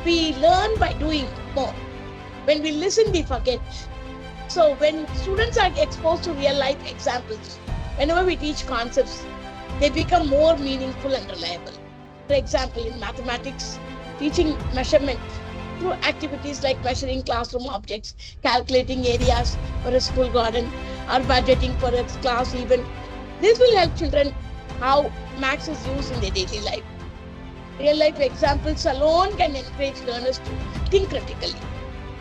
We learn by doing more. When we listen, we forget. So when students are exposed to real life examples, whenever we teach concepts, they become more meaningful and reliable. For example, in mathematics, teaching measurement through activities like measuring classroom objects, calculating areas for a school garden, or budgeting for a class event. This will help children how maths is used in their daily life. Real life examples alone can encourage learners to think critically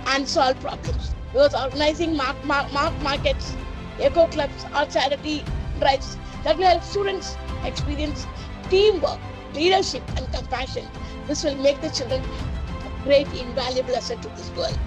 and solve problems. Because organizing markets, eco clubs, or charity drives that will help students experience teamwork, leadership, and compassion. This will make the children a great, invaluable asset to this world.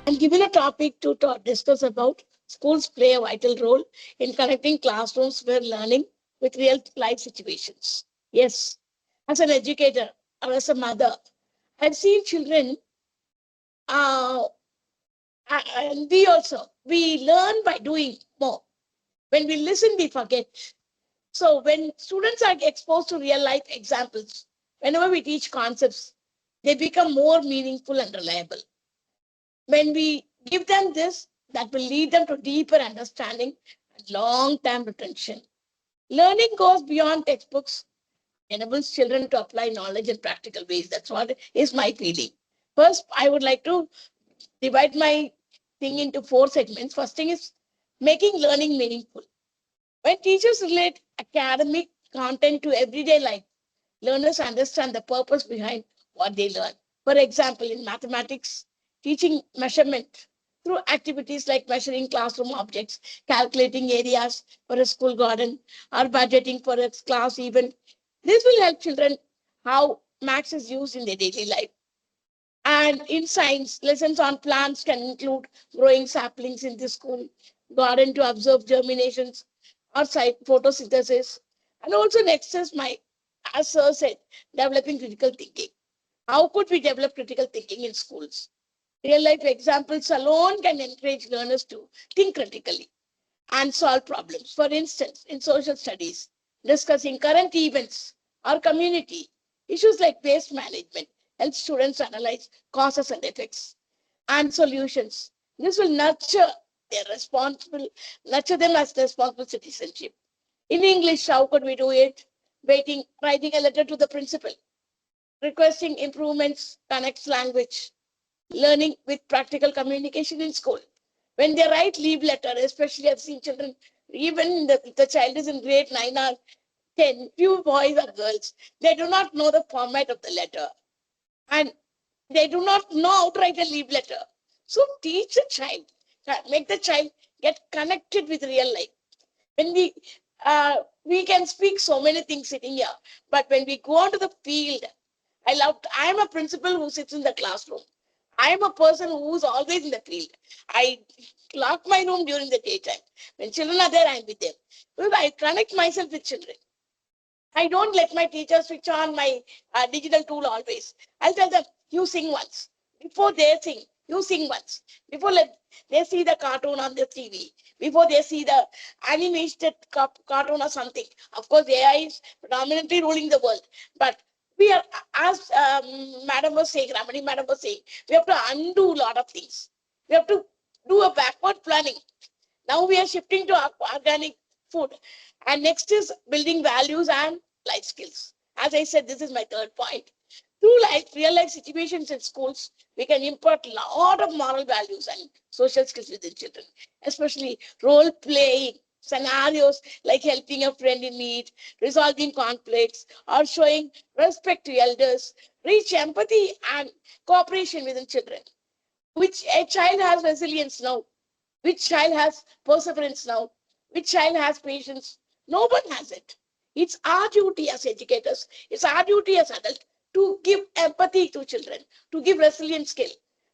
I'm given a topic to discuss about schools play a vital role in connecting classrooms where learning with real life situations. Yes, as an educator or as a mother, I've seen children, uh, and we learn by doing more. When we listen, we forget. So when students are exposed to real life examples, whenever we teach concepts, they become more meaningful and reliable. When we give them this, that will lead them to deeper understanding and long-term retention. Learning goes beyond textbooks, enables children to apply knowledge in practical ways. That's what is my feeling. First, I would like to divide my thing into four segments. First thing is making learning meaningful. When teachers relate academic content to everyday life, learners understand the purpose behind what they learn. For example, in mathematics, teaching measurement through activities like measuring classroom objects, calculating areas for a school garden, or budgeting for a class event. This will help children how maths is used in their daily life. And in science, lessons on plants can include growing saplings in the school garden to observe germinations or site photosynthesis. And also next is as Sir said, developing critical thinking. How could we develop critical thinking in schools? Real life examples alone can encourage learners to think critically and solve problems. For instance, in social studies, discussing current events or community issues like waste management helps students analyze causes and effects and solutions. This will nurture them as responsible citizenship. In English, how could we do it? Writing a letter to the principal, requesting improvements connects language, learning with practical communication in school. When they write leave letter, especially I've seen children, even the child is in grade 9 or 10, few boys or girls, they do not know the format of the letter. And they do not know how to write a leave letter. So teach the child, make the child get connected with real life. When we can speak so many things sitting here, but when we go onto the field, I am a principal who sits in the classroom. I am a person who's always in the field. I lock my room during the daytime. When children are there, I'm with them. Because I connect myself with children. I don't let my teacher switch on my digital tool always. I'll tell them, you sing once. Before they sing, you sing once. Before they see the cartoon on the TV. Before they see the animated cartoon or something. Of course, AI is predominantly ruling the world. But we are, as Madam was saying, Ramani Madam was saying, we have to undo a lot of things. We have to do a backward planning. Now we are shifting to organic food. And next is building values and life skills. As I said, this is my third point. Through real life situations in schools, we can impart a lot of moral values and social skills within children, especially role playing scenarios like helping a friend in need, resolving conflicts, or showing respect to elders, reach empathy and cooperation within children. Which a child has resilience now? Which child has perseverance now? Which child has patience? No one has it. It's our duty as educators, it's our duty as adults to give empathy to children, to give resilient skill.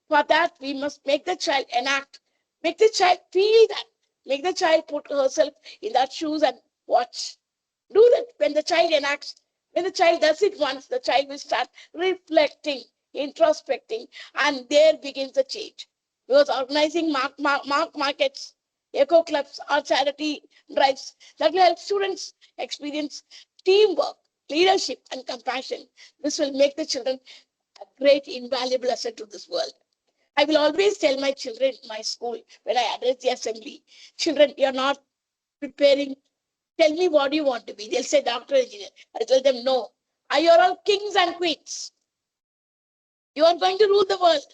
For that, we must make the child enact, make the child feel that, make the child put herself in that shoes and watch. Do that when the child enacts, when the child does it once, the child will start reflecting, introspecting, and there begins the change. Because organizing markets, eco clubs, or charity drives that will help students experience teamwork, leadership, and compassion. This will make the children a great, invaluable asset to this world. I will always tell my children in my school when I address the assembly, children, you're not preparing. Tell me what you want to be. They'll say doctor, engineer. I tell them no. Are you all kings and queens? You are going to rule the world.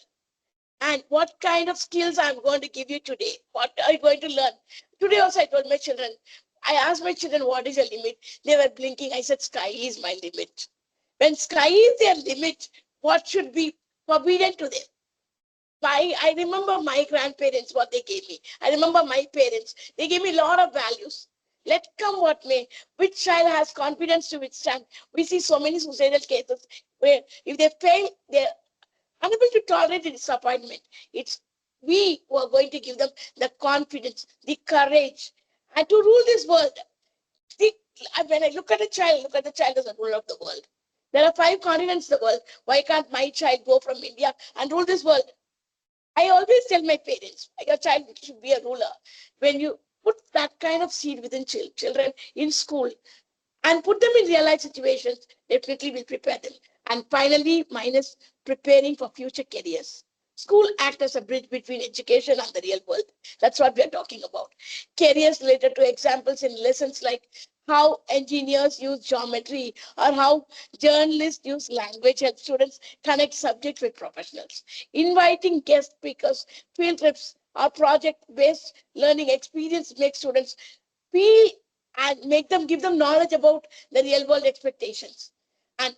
And what kind of skills I'm going to give you today? What are you going to learn? Today also I told my children, I asked my children, what is your limit? They were blinking. I said, sky is my limit. When sky is their limit, what should be forbidden to them? I remember my grandparents, what they gave me. I remember my parents. They gave me a lot of values. Let come what may. Which child has confidence to withstand? We see so many suicidal cases where if they fail, they're unable to tolerate the disappointment. It's we who are going to give them the confidence, the courage, and to rule this world. See, when I look at the child as a ruler of the world. There are 5 continents in the world. Why can't my child go from India and rule this world? I always tell my parents, your child should be a ruler. When you put that kind of seed within children in school and put them in real life situations, definitely will prepare them. And finally, minus preparing for future careers. School act as a bridge between education and the real world. That's what we are talking about. Careers related to examples in lessons like how engineers use geometry or how journalists use language help students connect subjects with professionals. Inviting guest speakers, field trips, or project-based learning experience make students feel and make them give them knowledge about the real world expectations. And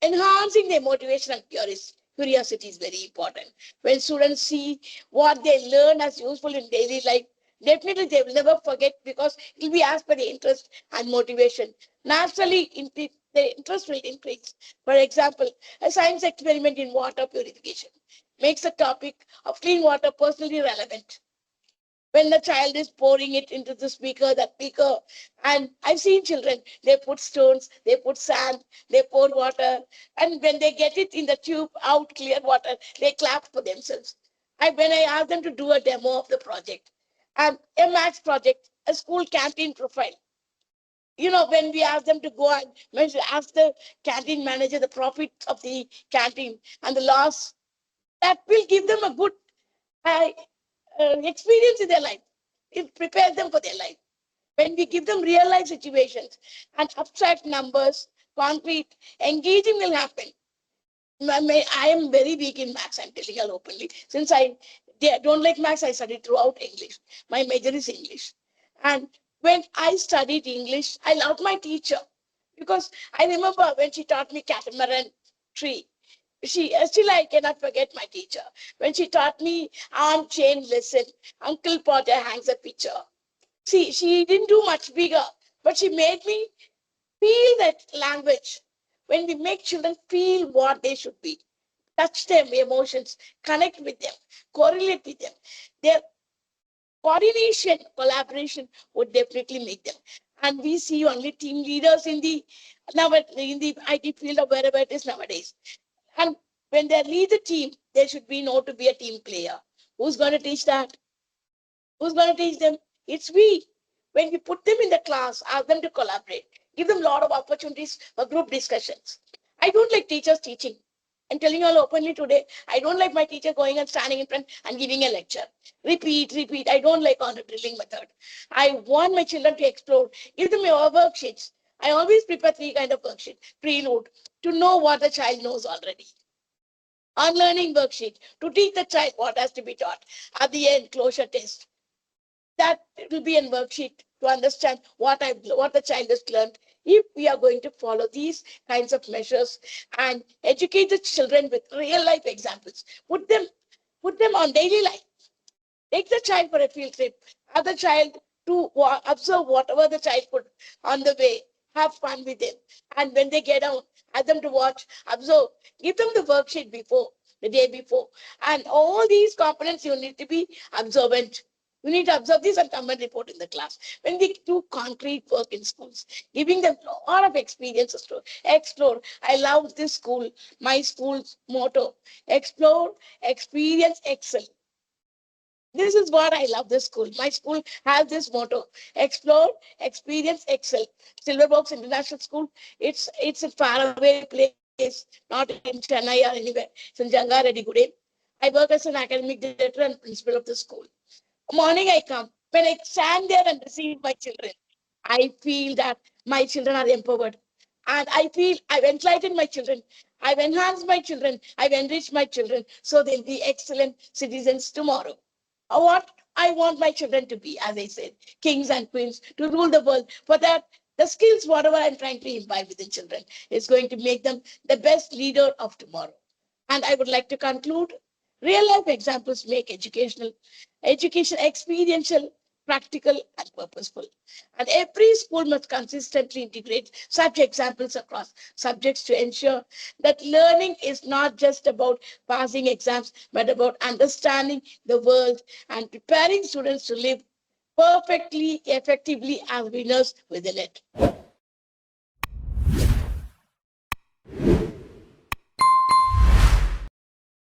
enhancing their motivation and curiosity is very important. When students see what they learn as useful in daily life, definitely they will never forget because it will be as per the interest and motivation. Naturally, the interest will increase. For example, a science experiment in water purification makes the topic of clean water personally relevant when the child is pouring it into the speaker, that speaker. And I've seen children, they put stones, they put sand, they pour water. And when they get it in the tube out, clear water, they clap for themselves. When I asked them to do a demo of the project, and a maths project, a school canteen profile. When we ask them to go and ask the canteen manager the profit of the canteen and the loss, that will give them a good uh, experience in their life. It prepares them for their life. When we give them real life situations and abstract numbers, concrete, engaging will happen. I am very weak in maths, I'm telling you openly. Since I don't like maths, I studied throughout English. My major is English. And when I studied English, I loved my teacher because I remember when she taught me catamaran tree. Still I cannot forget my teacher. When she taught me arm chain lesson, Uncle Potter hangs a picture. See, she didn't do much bigger, but she made me feel that language. When we make children feel what they should be, touch them emotions, connect with them, correlate with them, their coordination, collaboration would definitely make them. And we see only team leaders in the IT field or wherever it is nowadays. And when they lead the team, there should be know to be a team player. Who's going to teach that? Who's going to teach them? It's we. When we put them in the class, ask them to collaborate, give them a lot of opportunities for group discussions. I don't like teachers teaching. I'm telling you all openly today, I don't like my teacher going and standing in front and giving a lecture. Repeat, repeat. I don't like on a drilling method. I want my children to explore. Give them your worksheets. I always prepare 3 kind of worksheet. Prelude, to know what the child knows already. Unlearning worksheet, to teach the child what has to be taught. At the end, closure test. That will be a worksheet to understand what the child has learned. If we are going to follow these kinds of measures and educate the children with real life examples, put them on daily life. Take the child for a field trip. Have the child to observe whatever the child put on the way. Have fun with them. And when they get out, ask them to watch, observe. Give them the worksheet before, the day before. And all these components you need to be observant. You need to observe this and come and report in the class. When we do concrete work in schools, giving them a lot of experiences to explore. I love this school, my school's motto: explore, experience, excel. This is what I love this school. My school has this motto: explore, experience, excel. Silverbox International School. It's a faraway place, not in Chennai or anywhere. It's in Jangareddy, Gude. I work as an academic director and principal of the school. Morning I come. When I stand there and receive my children, I feel that my children are empowered. And I feel I've enlightened my children. I've enhanced my children. I've enriched my children so they'll be excellent citizens tomorrow. What I want my children to be, as I said, kings and queens to rule the world. For that, the skills, whatever I'm trying to imbibe within children, is going to make them the best leader of tomorrow. And I would like to conclude: real life examples make education experiential, practical, and purposeful. And every school must consistently integrate such examples across subjects to ensure that learning is not just about passing exams, but about understanding the world and preparing students to live perfectly, effectively as winners within it.